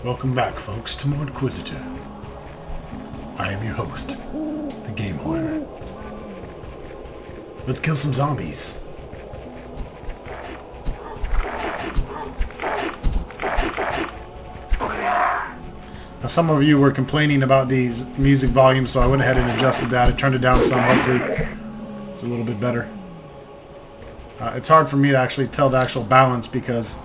Welcome back, folks, to more Inquisitor. I am your host, the GameHorder. Let's kill some zombies. Now, some of you were complaining about these music volumes, so I went ahead and adjusted that. I turned it down some. Hopefully, it's a little bit better. It's hard for me to actually tell the actual balance because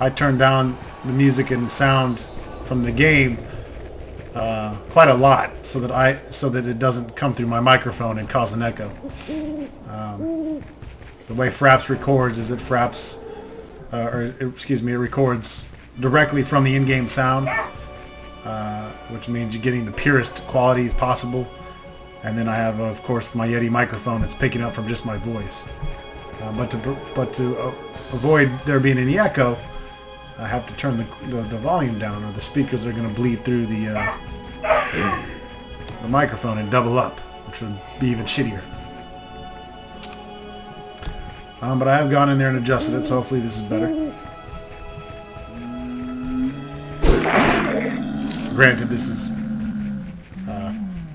I turned down the music and sound from the game quite a lot, so that it doesn't come through my microphone and cause an echo. The way Fraps records is that Fraps, it records directly from the in-game sound, which means you're getting the purest quality as possible. And then I have, of course, my Yeti microphone that's picking up from just my voice. But to avoid there being any echo, I have to turn the volume down, or the speakers are going to bleed through the microphone and double up, which would be even shittier. But I have gone in there and adjusted it, so hopefully this is better. Granted, this is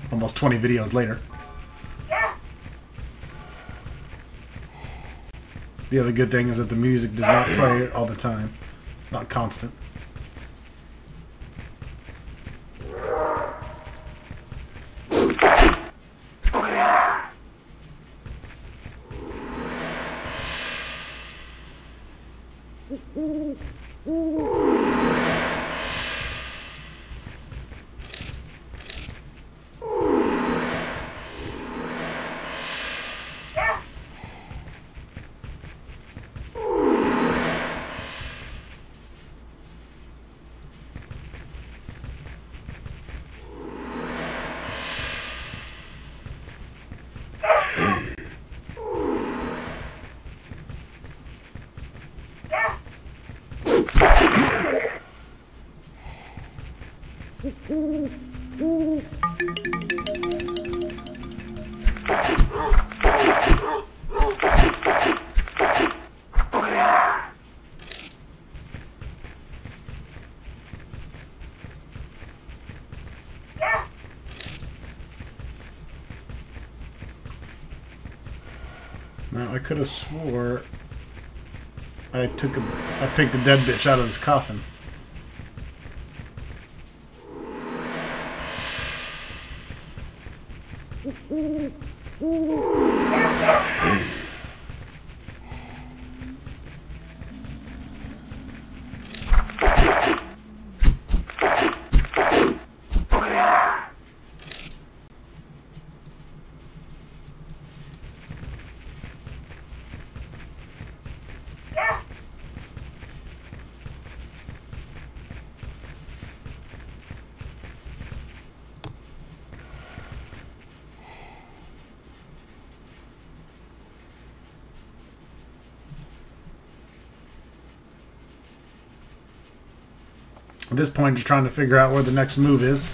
almost 20 videos later. The other good thing is that the music does not play all the time. It's not constant. Now I could have swore I picked a dead bitch out of this coffin. At this point, just trying to figure out where the next move is,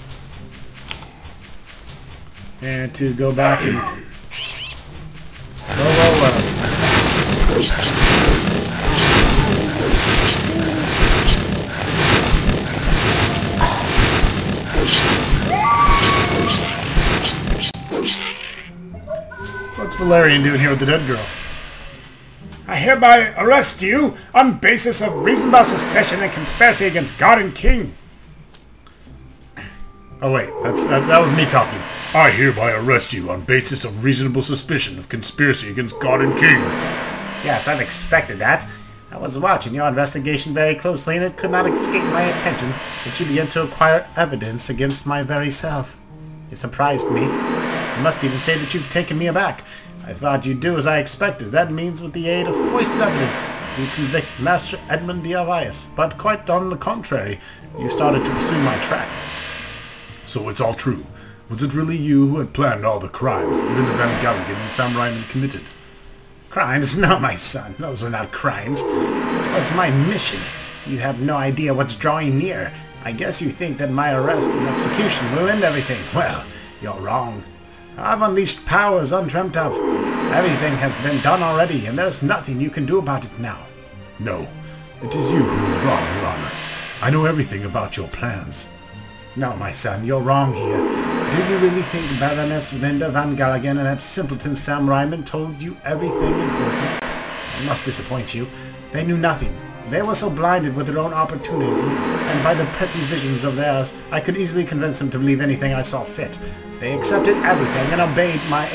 and to go back and What's Valerian doing here with the dead girl? I hereby arrest you on basis of reasonable suspicion and conspiracy against God and King. Oh wait, that was me talking. I hereby arrest you on basis of reasonable suspicion of conspiracy against God and King. Yes, I've expected that. I was watching your investigation very closely, and it could not escape my attention that you began to acquire evidence against my very self. You surprised me. I must even say that you've taken me aback. I thought you'd do as I expected. That means with the aid of foisted evidence, you convict Master Edmund Diavius. But quite on the contrary, you started to pursue my track. So it's all true. Was it really you who had planned all the crimes that Linda Van Galligan and Sam Ryman committed? Crimes? No, my son. Those were not crimes. It was my mission. You have no idea what's drawing near. I guess you think that my arrest and execution will end everything. Well, you're wrong. I've unleashed powers undreamt of. Everything has been done already, and there's nothing you can do about it now. No, it is you who is wrong, Your Honor. I know everything about your plans. No, my son, you're wrong here. Do you really think Baroness Linda Van Galligan and that simpleton Sam Ryman told you everything important? I must disappoint you. They knew nothing. They were so blinded with their own opportunism, and by the petty visions of theirs, I could easily convince them to believe anything I saw fit. They accepted everything and obeyed my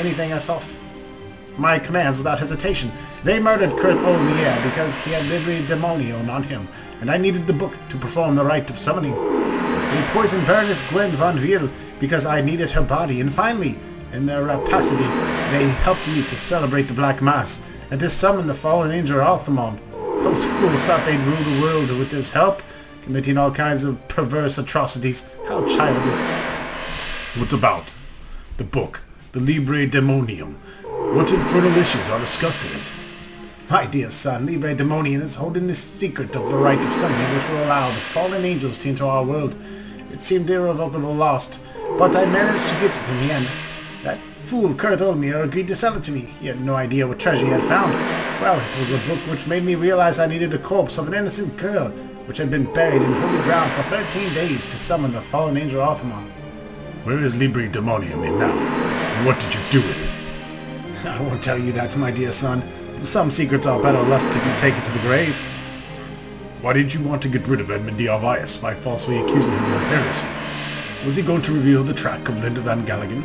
commands without hesitation. They murdered Kurt Olmier because he had Libri Demonion on him, and I needed the book to perform the rite of summoning. They poisoned Baroness Gwen von Riel because I needed her body, and finally, in their rapacity, they helped me to celebrate the Black Mass, and to summon the fallen angel Althemon. Those fools thought they'd rule the world with this help, committing all kinds of perverse atrocities. How childish. What about the book, the Libre Demonium? What infernal issues are discussed in it? My dear son, Libre Demonium is holding the secret of the rite of summoning which will allow the fallen angels to enter our world. It seemed irrevocable lost, but I managed to get it in the end. That fool Kurt Olmier agreed to sell it to me. He had no idea what treasure he had found. Well, it was a book which made me realize I needed a corpse of an innocent girl, which had been buried in holy ground for 13 days to summon the fallen angel Althemon. Where is Libre Demonium in now? And what did you do with it? I won't tell you that, my dear son. Some secrets are better left to be taken to the grave. Why did you want to get rid of Edmund Diavius by falsely accusing him of heresy? Was he going to reveal the track of Linda Van Galligan?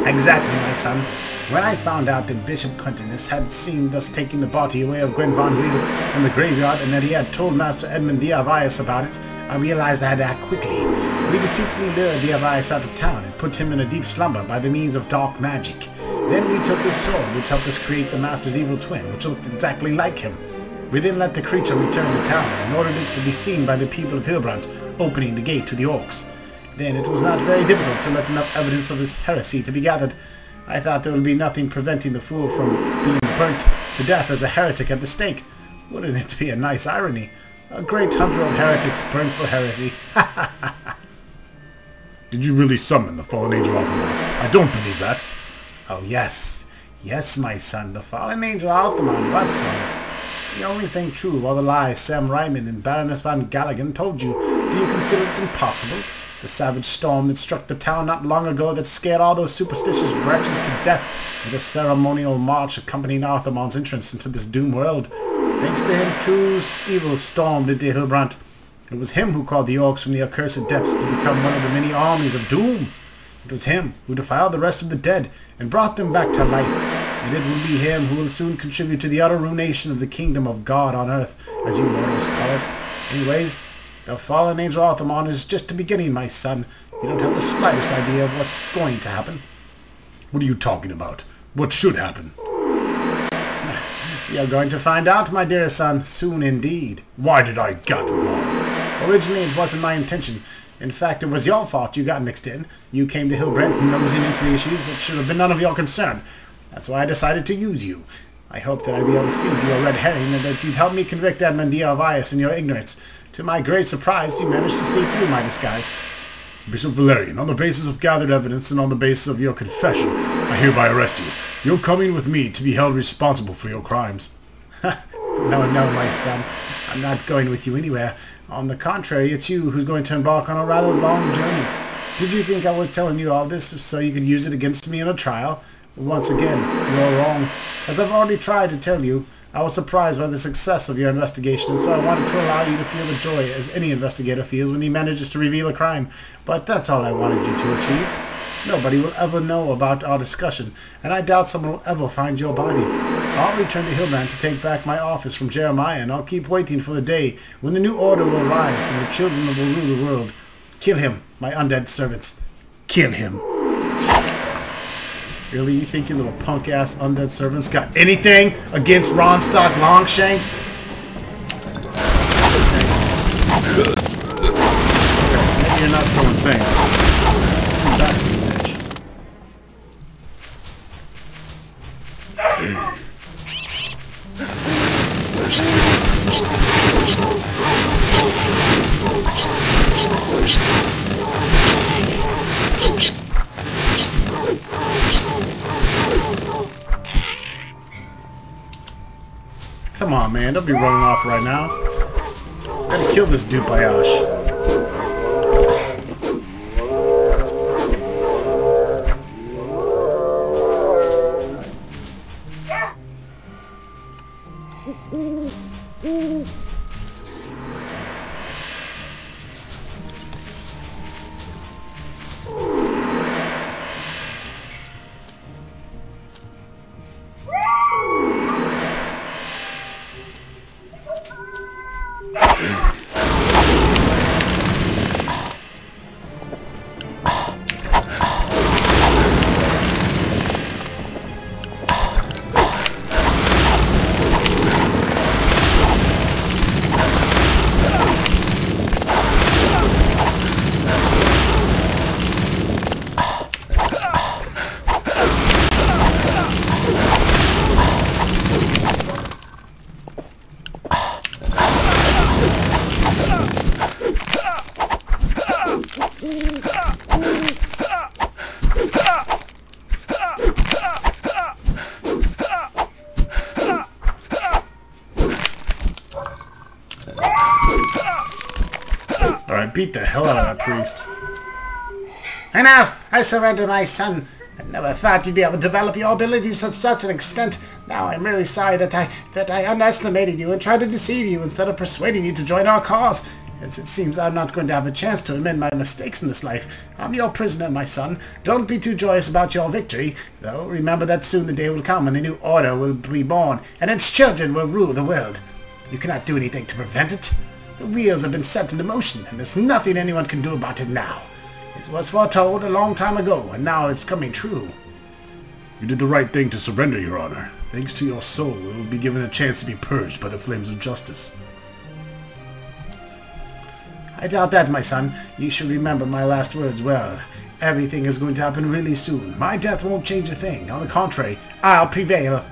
Exactly, my son. When I found out that Bishop Quintinus had seen us taking the body away of Gwen von Riel from the graveyard and that he had told Master Edmund Diavius about it, I realized I had to act quickly. We deceitfully lured Diavius out of town and put him in a deep slumber by the means of dark magic. Then we took his sword, which helped us create the Master's evil twin, which looked exactly like him. We then let the creature return to town and ordered it to be seen by the people of Hilbrand, opening the gate to the orcs. Then it was not very difficult to let enough evidence of his heresy to be gathered. I thought there would be nothing preventing the fool from being burnt to death as a heretic at the stake. Wouldn't it be a nice irony? A great hunter of heretics burnt for heresy. Did you really summon the fallen angel Althemon? I don't believe that. Oh yes. Yes, my son, the fallen angel Althemon was summoned. It's the only thing true of all the lies Sam Ryman and Baroness Van Galligan told you. Do you consider it impossible? The savage storm that struck the town not long ago that scared all those superstitious wretches to death was a ceremonial march accompanying Althemon's entrance into this doomed world. Thanks to him, true evil stormed into Hilbrand. It was him who called the orcs from the accursed depths to become one of the many armies of doom. It was him who defiled the rest of the dead and brought them back to life. And it will be him who will soon contribute to the utter ruination of the kingdom of God on earth, as you mortals call it. Anyways, the fallen angel Althemon is just the beginning, my son. You don't have the slightest idea of what's going to happen. What are you talking about? What should happen? You're going to find out, my dear son, soon indeed. Why did I get involved? Originally, it wasn't my intention. In fact, it was your fault you got mixed in. You came to Hilbrand nosing into the issues that should have been none of your concern. That's why I decided to use you. I hoped that I'd be able to feed you a red herring and that you'd help me convict Edmund Diavius in your ignorance. To my great surprise, you managed to see through my disguise. Bishop Valerian, on the basis of gathered evidence and on the basis of your confession, I hereby arrest you. You're coming with me to be held responsible for your crimes. No, my son. I'm not going with you anywhere. On the contrary, it's you who's going to embark on a rather long journey. Did you think I was telling you all this so you could use it against me in a trial? Once again, you're wrong. As I've already tried to tell you, I was surprised by the success of your investigation, and so I wanted to allow you to feel the joy as any investigator feels when he manages to reveal a crime. But that's all I wanted you to achieve. Nobody will ever know about our discussion, and I doubt someone will ever find your body. I'll return to Hilbrand to take back my office from Jeremiah, and I'll keep waiting for the day when the new order will rise and the children will rule the world. Kill him, my undead servants. Kill him. Really, you think your little punk-ass undead servants got anything against Ronstock Longshanks? Maybe you're not so insane. Come back from the edge. Come on, man. Don't be running off right now. Gotta kill this Dupayash. Alright, beat the hell out of that priest. Enough! I surrender, my son. I never thought you'd be able to develop your abilities to such an extent. Now I'm really sorry that I underestimated you and tried to deceive you instead of persuading you to join our cause. As it seems I'm not going to have a chance to amend my mistakes in this life. I'm your prisoner, my son. Don't be too joyous about your victory, though. Remember that soon the day will come when the new order will be born, and its children will rule the world. You cannot do anything to prevent it. The wheels have been set into motion, and there's nothing anyone can do about it now. It was foretold a long time ago, and now it's coming true. You did the right thing to surrender, Your Honor. Thanks to your soul, it will be given a chance to be purged by the flames of justice. I doubt that, my son. You should remember my last words well. Everything is going to happen really soon. My death won't change a thing. On the contrary, I'll prevail.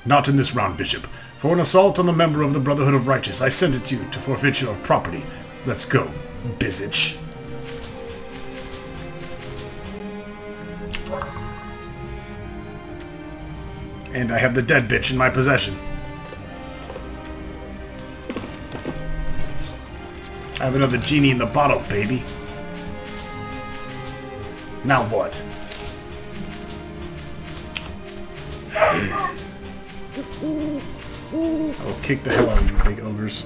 Not in this round, Bishop. For an assault on the member of the Brotherhood of Righteous, I sentence you to forfeiture of property. Let's go, Bizich. And I have the dead bitch in my possession. I have another genie in the bottle, baby. Now what? I will kick the hell out of you, big ogres.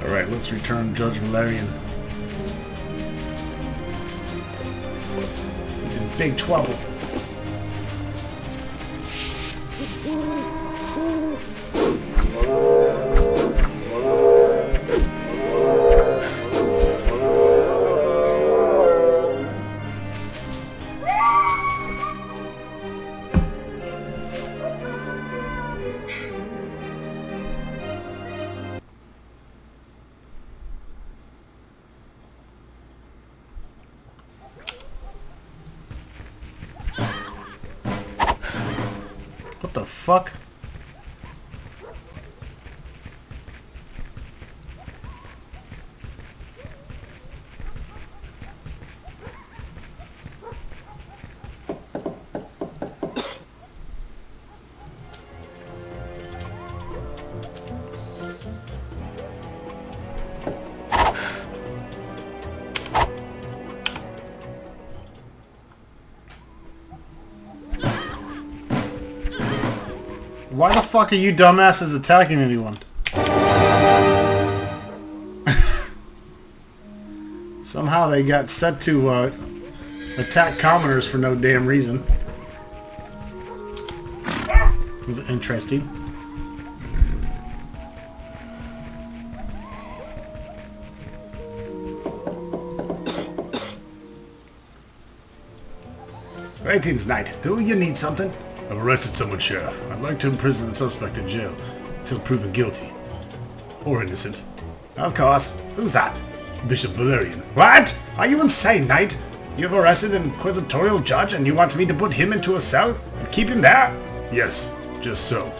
Alright, let's return Judge Valerian. He's in big trouble. What the fuck? Why the fuck are you dumbasses attacking anyone? Somehow they got set to attack commoners for no damn reason. It was interesting. Greetings, Knight. Do you need something? I've arrested someone, Sheriff. I'd like to imprison the suspect in jail until proven guilty. Or innocent. Of course. Who's that? Bishop Valerian. What? Are you insane, Knight? You've arrested an inquisitorial judge and you want me to put him into a cell and keep him there? Yes, just so.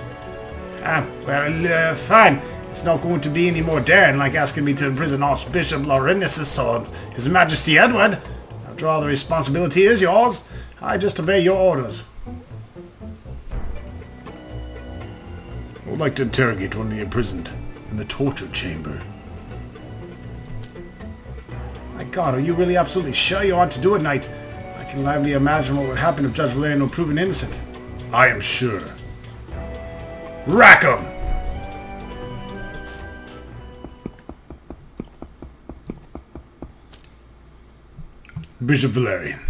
Well, fine. It's not going to be any more daring like asking me to imprison Archbishop Laurentius or His Majesty Edward. After all, the responsibility is yours. I just obey your orders. I would like to interrogate one of the imprisoned in the torture chamber. My God, are you really absolutely sure you want to do it, Knight? I can lively imagine what would happen if Judge Valerian were proven innocent. I am sure. Rack 'em! Bishop Valerian,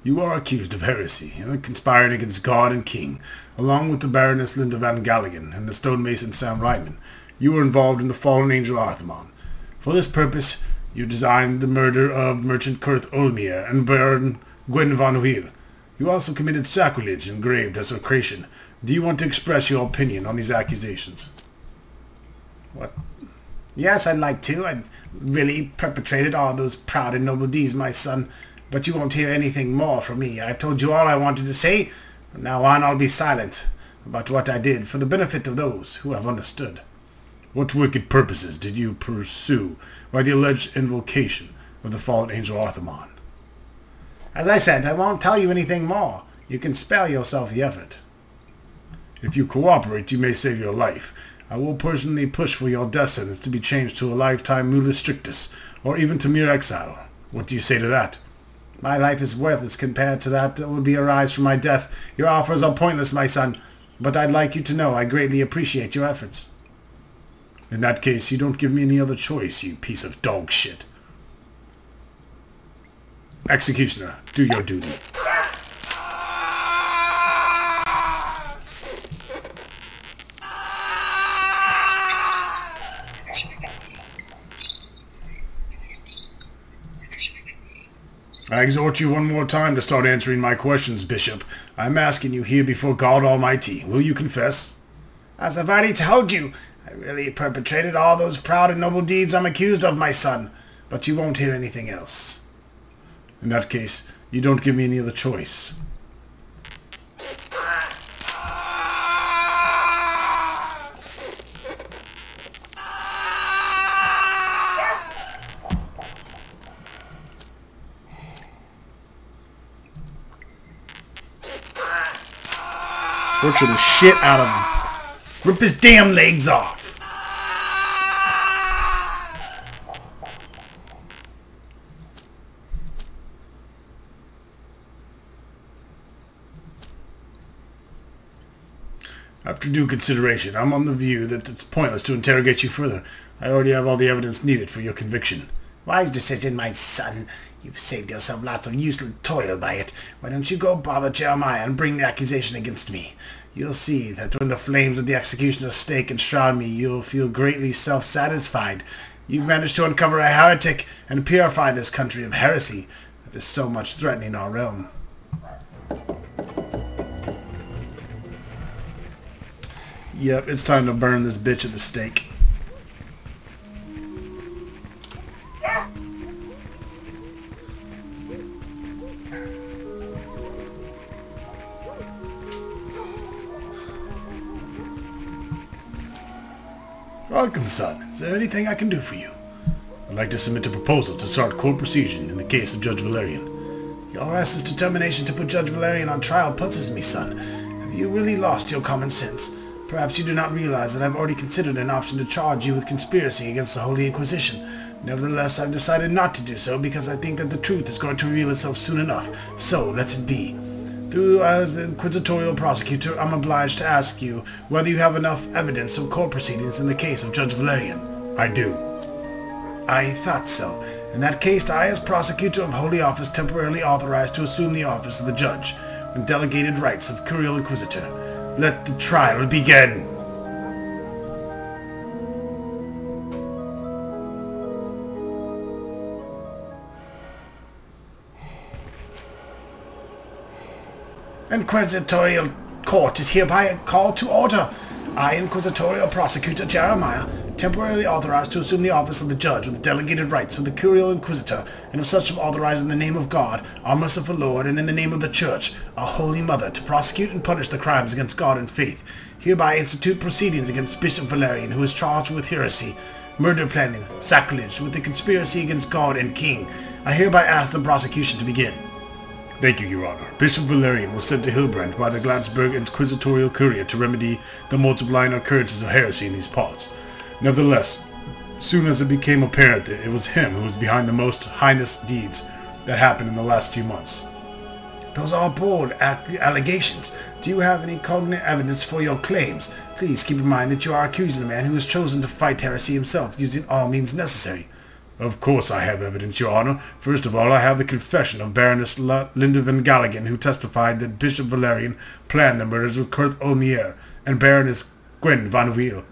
you are accused of heresy and conspiring against God and King, along with the Baroness Linda van Galligan and the stonemason Sam Ryman. You were involved in the fallen angel Arthemon. For this purpose, you designed the murder of merchant Kurt Olmir and Baron Gwen van Wiel. You also committed sacrilege and grave desecration. Do you want to express your opinion on these accusations? What? Yes, I'd like to. I really perpetrated all those proud and noble deeds, my son. But you won't hear anything more from me. I've told you all I wanted to say. From now on, I'll be silent about what I did for the benefit of those who have understood. What wicked purposes did you pursue by the alleged invocation of the fallen angel Arthemon? As I said, I won't tell you anything more. You can spare yourself the effort. If you cooperate, you may save your life. I will personally push for your death sentence to be changed to a lifetime mulus strictus, or even to mere exile. What do you say to that? My life is worthless compared to that would be arise from my death. Your offers are pointless, my son. But I'd like you to know I greatly appreciate your efforts. In that case, you don't give me any other choice, you piece of dog shit. Executioner, do your duty. I exhort you one more time to start answering my questions, Bishop. I'm asking you here before God Almighty. Will you confess? As I've already told you, I really perpetrated all those proud and noble deeds I'm accused of, my son. But you won't hear anything else. In that case, you don't give me any other choice. Torture the shit out of him. Rip his damn legs off. After due consideration, I'm on the view that it's pointless to interrogate you further. I already have all the evidence needed for your conviction. Wise decision, my son. You've saved yourself lots of useless toil by it. Why don't you go bother Jeremiah and bring the accusation against me? You'll see that when the flames of the executioner's stake enshroud me, you'll feel greatly self-satisfied. You've managed to uncover a heretic and purify this country of heresy that is so much threatening our realm. Yep, it's time to burn this bitch at the stake. Welcome, son. Is there anything I can do for you? I'd like to submit a proposal to start court proceeding in the case of Judge Valerian. Your restless determination to put Judge Valerian on trial puzzles me, son. Have you really lost your common sense? Perhaps you do not realize that I've already considered an option to charge you with conspiracy against the Holy Inquisition. Nevertheless, I've decided not to do so because I think that the truth is going to reveal itself soon enough. So, let it be. As the inquisitorial prosecutor, I'm obliged to ask you whether you have enough evidence of court proceedings in the case of Judge Valerian. I do. I thought so. In that case, I, as prosecutor of Holy Office, temporarily authorized to assume the office of the judge, with delegated rights of Curial Inquisitor. Let the trial begin! Inquisitorial court is hereby called to order. I, Inquisitorial Prosecutor Jeremiah, temporarily authorized to assume the office of the judge with delegated rights of the Curial Inquisitor, and of such authorized in the name of God, our merciful Lord, and in the name of the Church, our Holy Mother, to prosecute and punish the crimes against God and faith. Hereby institute proceedings against Bishop Valerian, who is charged with heresy, murder planning, sacrilege, with the conspiracy against God and King. I hereby ask the prosecution to begin. Thank you, Your Honor. Bishop Valerian was sent to Hilbrand by the Gladsberg Inquisitorial Courier to remedy the multiplying occurrences of heresy in these parts. Nevertheless, soon as it became apparent that it was him who was behind the most heinous deeds that happened in the last few months. Those are bold allegations. Do you have any cognate evidence for your claims? Please keep in mind that you are accusing a man who has chosen to fight heresy himself, using all means necessary. Of course I have evidence, Your Honor. First of all, I have the confession of Baroness Linda van Galligan, who testified that Bishop Valerian planned the murders with Kurt Olmier and Baroness Gwen van Wiel.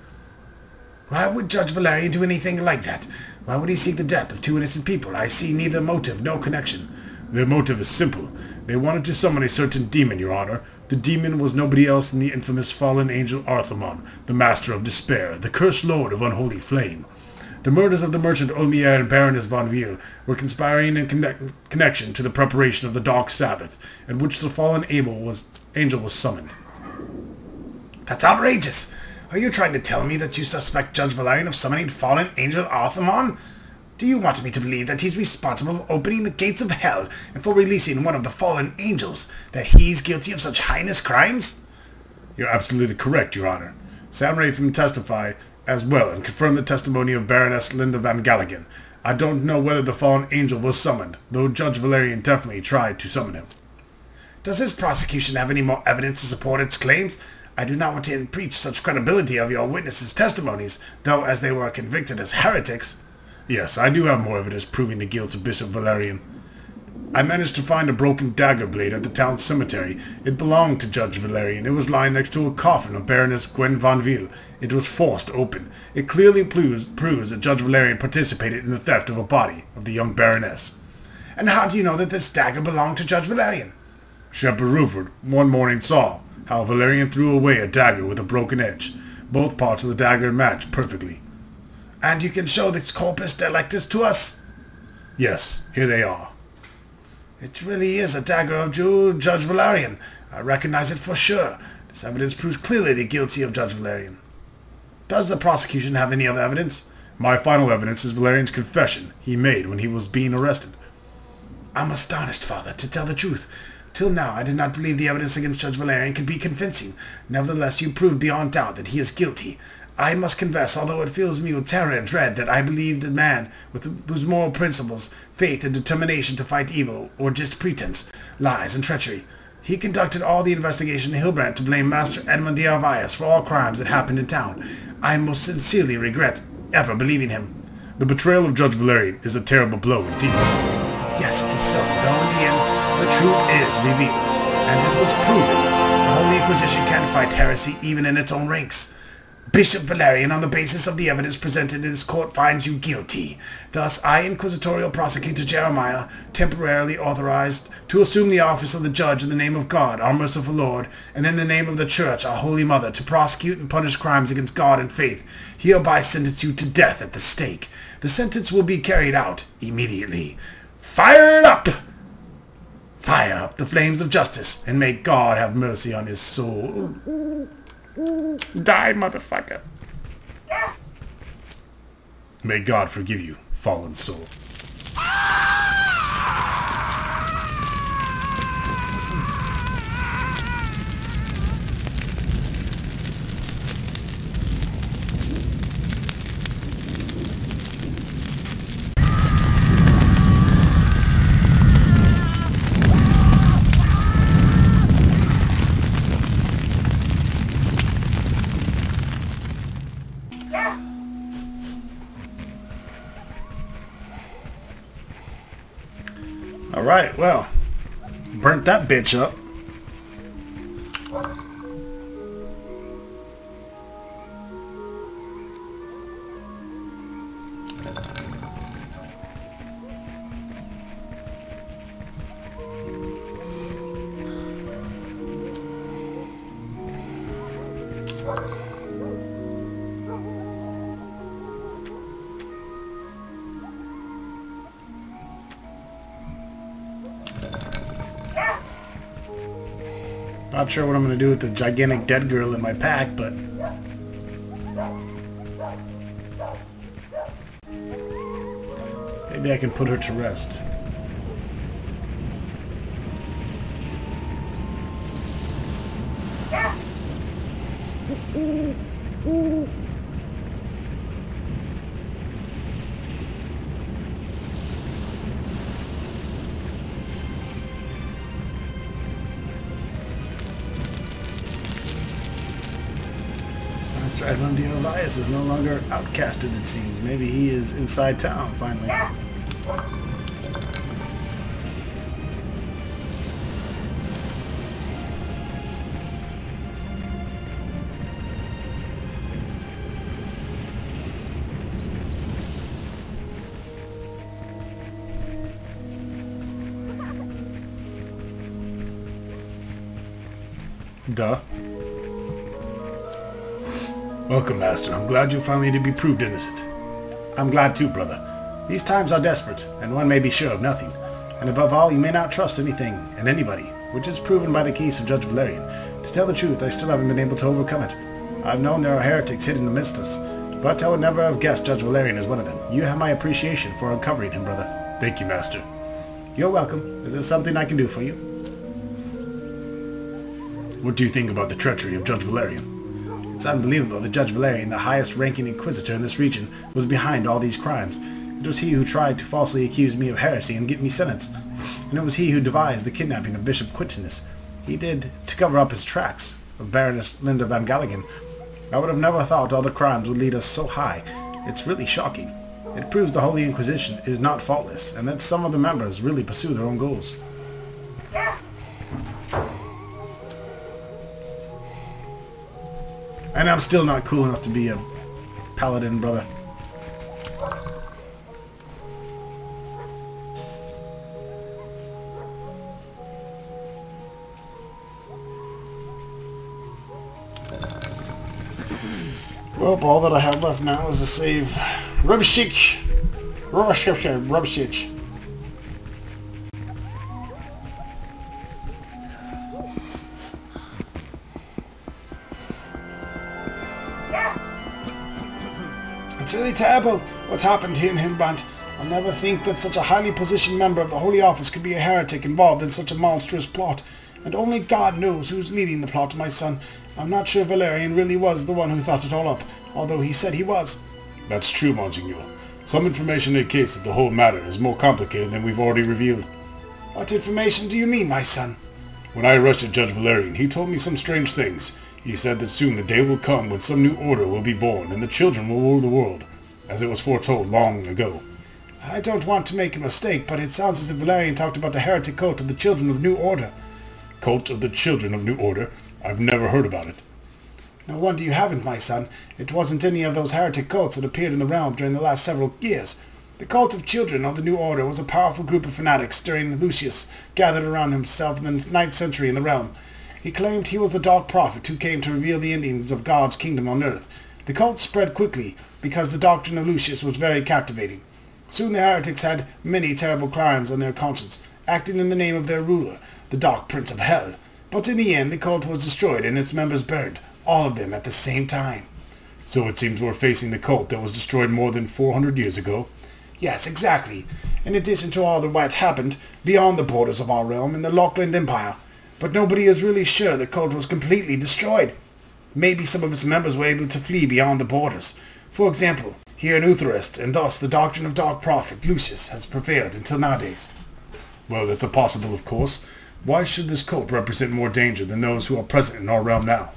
Why would Judge Valerian do anything like that? Why would he seek the death of two innocent people? I see neither motive nor connection. Their motive is simple. They wanted to summon a certain demon, Your Honor. The demon was nobody else than the infamous fallen angel Arthemon, the master of despair, the cursed lord of unholy flame. The murders of the merchant Olmier and Baroness von Wiel were conspiring in connection to the preparation of the Dark Sabbath, at which the fallen angel was summoned. That's outrageous! Are you trying to tell me that you suspect Judge Valerian of summoning fallen angel Arthemon? Do you want me to believe that he's responsible for opening the gates of hell and for releasing one of the fallen angels, that he's guilty of such heinous crimes? You're absolutely correct, Your Honor. Sam Ratham testified as well and confirmed the testimony of Baroness Linda van Galligan. I don't know whether the fallen angel was summoned, though Judge Valerian definitely tried to summon him. Does this prosecution have any more evidence to support its claims? I do not want to impeach such credibility of your witnesses' testimonies, though as they were convicted as heretics. Yes, I do have more evidence proving the guilt of Bishop Valerian. I managed to find a broken dagger blade at the town cemetery. It belonged to Judge Valerian. It was lying next to a coffin of Baroness Gwen van Wiel. It was forced open. It clearly proves that Judge Valerian participated in the theft of a body of the young Baroness. And how do you know that this dagger belonged to Judge Valerian? Shepherd Rupert one morning saw how Valerian threw away a dagger with a broken edge. Both parts of the dagger matched perfectly. And you can show this corpus delictus to us? Yes, here they are. It really is a dagger of Judge Valerian. I recognize it for sure. This evidence proves clearly the guilty of Judge Valerian. Does the prosecution have any other evidence? My final evidence is Valerian's confession he made when he was being arrested. I'm astonished, Father, to tell the truth. Till now, I did not believe the evidence against Judge Valerian could be convincing. Nevertheless, you proved beyond doubt that he is guilty. I must confess, although it fills me with terror and dread, that I believe the man whose moral principles, faith, and determination to fight evil, or just pretense, lies, and treachery. He conducted all the investigation in Hilbrand to blame Master Edmund de Arvias for all crimes that happened in town. I most sincerely regret ever believing him. The betrayal of Judge Valerian is a terrible blow indeed. Yes, it is so, though in the end, the truth is revealed, and it was proven. The Holy Inquisition can fight heresy even in its own ranks. Bishop Valerian, on the basis of the evidence presented in this court, finds you guilty. Thus, I, Inquisitorial Prosecutor Jeremiah, temporarily authorized to assume the office of the judge in the name of God, our merciful Lord, and in the name of the Church, our Holy Mother, to prosecute and punish crimes against God and faith, hereby sentence you to death at the stake. The sentence will be carried out immediately. Fire it up! Fire up the flames of justice, and may God have mercy on his soul. Die, motherfucker. May God forgive you, fallen soul. Alright, well, burnt that bitch up. Not sure what I'm going to do with the gigantic dead girl in my pack, but... maybe I can put her to rest. That's right, Lundy Elias is no longer outcasted, it seems. Maybe he is inside town, finally. Duh. Welcome, Master. I'm glad you're finally to be proved innocent. I'm glad too, brother. These times are desperate, and one may be sure of nothing. And above all, you may not trust anything and anybody, which is proven by the case of Judge Valerian. To tell the truth, I still haven't been able to overcome it. I've known there are heretics hidden amidst us, but I would never have guessed Judge Valerian is one of them. You have my appreciation for uncovering him, brother. Thank you, Master. You're welcome. Is there something I can do for you? What do you think about the treachery of Judge Valerian? It's unbelievable that Judge Valerian, the highest-ranking Inquisitor in this region, was behind all these crimes. It was he who tried to falsely accuse me of heresy and get me sentenced. And it was he who devised the kidnapping of Bishop Quintinus. He did to cover up his tracks of Baroness Linda van Galligan. I would have never thought all the crimes would lead us so high. It's really shocking. It proves the Holy Inquisition is not faultless, and that some of the members really pursue their own goals. And I'm still not cool enough to be a paladin, brother. Well, all that I have left now is to save Rubishich. It's really terrible what's happened here in Hillbrant. I'll never think that such a highly positioned member of the Holy Office could be a heretic involved in such a monstrous plot. And only God knows who's leading the plot, my son. I'm not sure Valerian really was the one who thought it all up, although he said he was. That's true, Monsignor. Some information indicates that the whole matter is more complicated than we've already revealed. What information do you mean, my son? When I arrested Judge Valerian, he told me some strange things. He said that soon the day will come when some new order will be born, and the children will rule the world, as it was foretold long ago. I don't want to make a mistake, but it sounds as if Valerian talked about the heretic cult of the Children of New Order. Cult of the Children of New Order? I've never heard about it. No wonder you haven't, my son. It wasn't any of those heretic cults that appeared in the realm during the last several years. The cult of Children of the New Order was a powerful group of fanatics during Lucius gathered around himself in the 9th century in the realm. He claimed he was the Dark Prophet who came to reveal the endings of God's kingdom on earth. The cult spread quickly because the doctrine of Lucius was very captivating. Soon the heretics had many terrible crimes on their conscience, acting in the name of their ruler, the Dark Prince of Hell. But in the end, the cult was destroyed and its members burned, all of them at the same time. So it seems we're facing the cult that was destroyed more than 400 years ago. Yes, exactly. In addition to all that happened beyond the borders of our realm in the Lockland Empire. But nobody is really sure the cult was completely destroyed. Maybe some of its members were able to flee beyond the borders. For example, here in Utherest, and thus the doctrine of Dark Prophet Lucius has prevailed until nowadays. Well, that's a possible, of course. Why should this cult represent more danger than those who are present in our realm now?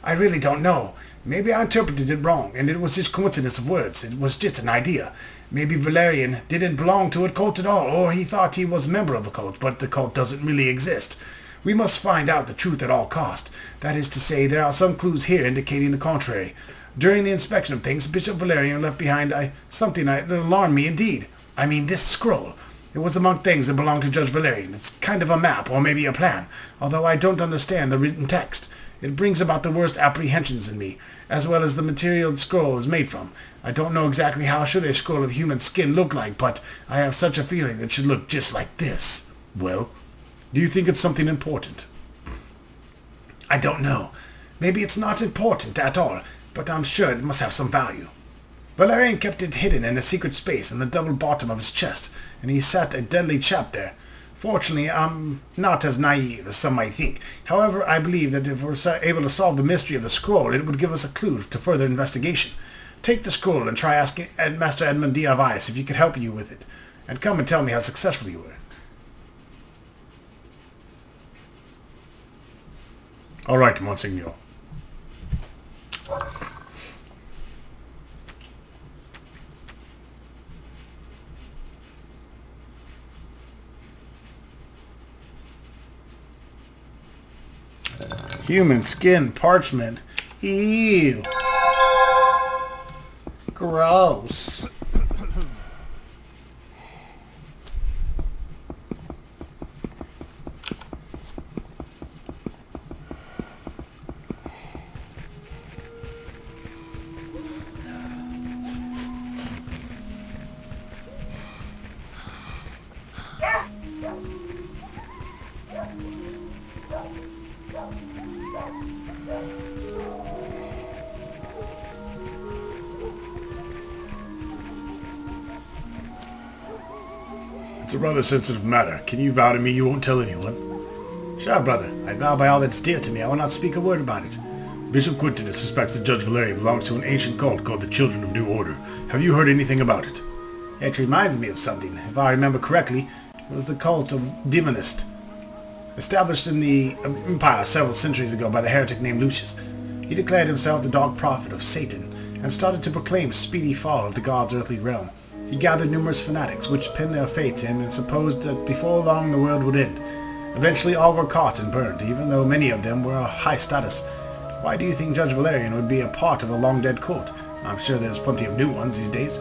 I really don't know. Maybe I interpreted it wrong, and it was just coincidence of words. It was just an idea. Maybe Valerian didn't belong to a cult at all, or he thought he was a member of a cult, but the cult doesn't really exist. We must find out the truth at all cost. That is to say, there are some clues here indicating the contrary. During the inspection of things, Bishop Valerian left behind something that alarmed me indeed. I mean, this scroll. It was among things that belonged to Judge Valerian. It's kind of a map, or maybe a plan, although I don't understand the written text. It brings about the worst apprehensions in me, as well as the material the scroll is made from. I don't know exactly how should a scroll of human skin look like, but I have such a feeling it should look just like this. Well, do you think it's something important? I don't know. Maybe it's not important at all, but I'm sure it must have some value. Valerian kept it hidden in a secret space in the double bottom of his chest, and he sat a deadly trap there. Fortunately, I'm not as naive as some might think. However, I believe that if we're able to solve the mystery of the scroll, it would give us a clue to further investigation. Take the scroll and try asking Master Edmund Diavice if he could help you with it, and come and tell me how successful you were. All right, Monsignor. Human skin parchment. Ew. Gross. It's a rather sensitive matter. Can you vow to me you won't tell anyone? Sure, brother. I vow by all that's dear to me, I will not speak a word about it. Bishop Quintinus suspects that Judge Valerian belongs to an ancient cult called the Children of New Order. Have you heard anything about it? It reminds me of something. If I remember correctly, it was the cult of Demonist, established in the Empire several centuries ago by the heretic named Lucius. He declared himself the dog prophet of Satan, and started to proclaim speedy fall of the god's earthly realm. He gathered numerous fanatics, which pinned their fate to him and supposed that before long the world would end. Eventually all were caught and burned, even though many of them were of high status. Why do you think Judge Valerian would be a part of a long-dead cult? I'm sure there's plenty of new ones these days.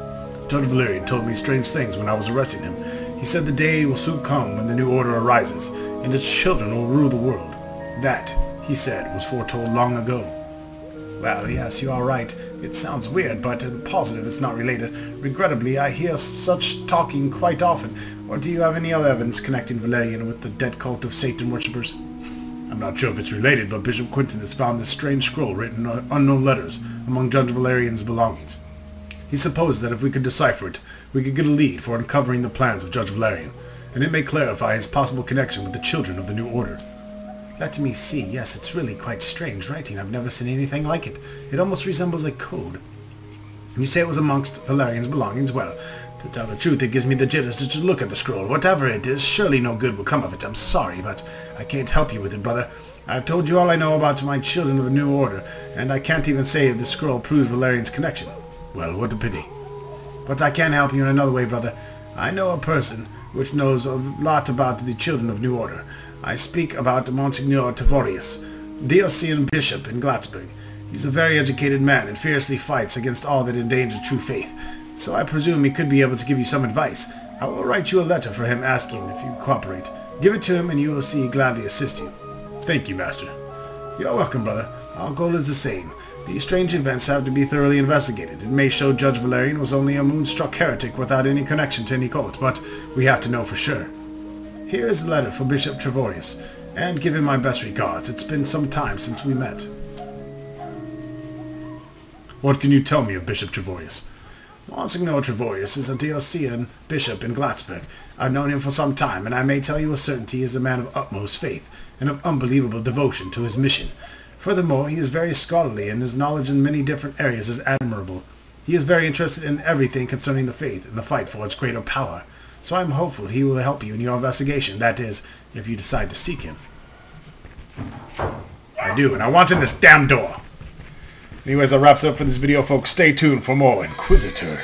Judge Valerian told me strange things when I was arresting him. He said the day will soon come when the new order arises, and its children will rule the world. That, he said, was foretold long ago. Well, yes, you are right. It sounds weird, but I'm positive it's not related. Regrettably, I hear such talking quite often. Or do you have any other evidence connecting Valerian with the dead cult of Satan worshippers? I'm not sure if it's related, but Bishop Quintinus found this strange scroll written in unknown letters among Judge Valerian's belongings. He supposed that if we could decipher it, we could get a lead for uncovering the plans of Judge Valerian, and it may clarify his possible connection with the children of the New Order. Let me see. Yes, it's really quite strange writing. I've never seen anything like it. It almost resembles a code. You say it was amongst Valerian's belongings? Well, to tell the truth, it gives me the jitters to look at the scroll. Whatever it is, surely no good will come of it. I'm sorry, but I can't help you with it, brother. I've told you all I know about my children of the New Order, and I can't even say the scroll proves Valerian's connection. Well, what a pity. But I can help you in another way, brother. I know a person which knows a lot about the children of New Order. I speak about Monsignor Tavorius, diocesan bishop in Glatzburg. He's a very educated man and fiercely fights against all that endanger true faith. So I presume he could be able to give you some advice. I will write you a letter for him asking if you cooperate. Give it to him and you will see he gladly assist you. Thank you, Master. You're welcome, brother. Our goal is the same. These strange events have to be thoroughly investigated. It may show Judge Valerian was only a moonstruck heretic without any connection to any cult, but we have to know for sure. Here is a letter for Bishop Trevorius, and give him my best regards. It's been some time since we met. What can you tell me of Bishop Trevorius? Monsignor Trevorius is a diocesan bishop in Glatzburg. I've known him for some time, and I may tell you with certainty he is a man of utmost faith, and of unbelievable devotion to his mission. Furthermore, he is very scholarly, and his knowledge in many different areas is admirable. He is very interested in everything concerning the faith and the fight for its greater power. So I'm hopeful he will help you in your investigation, that is, if you decide to seek him. I do, and I want in this damn door. Anyways, that wraps up for this video, folks. Stay tuned for more Inquisitor.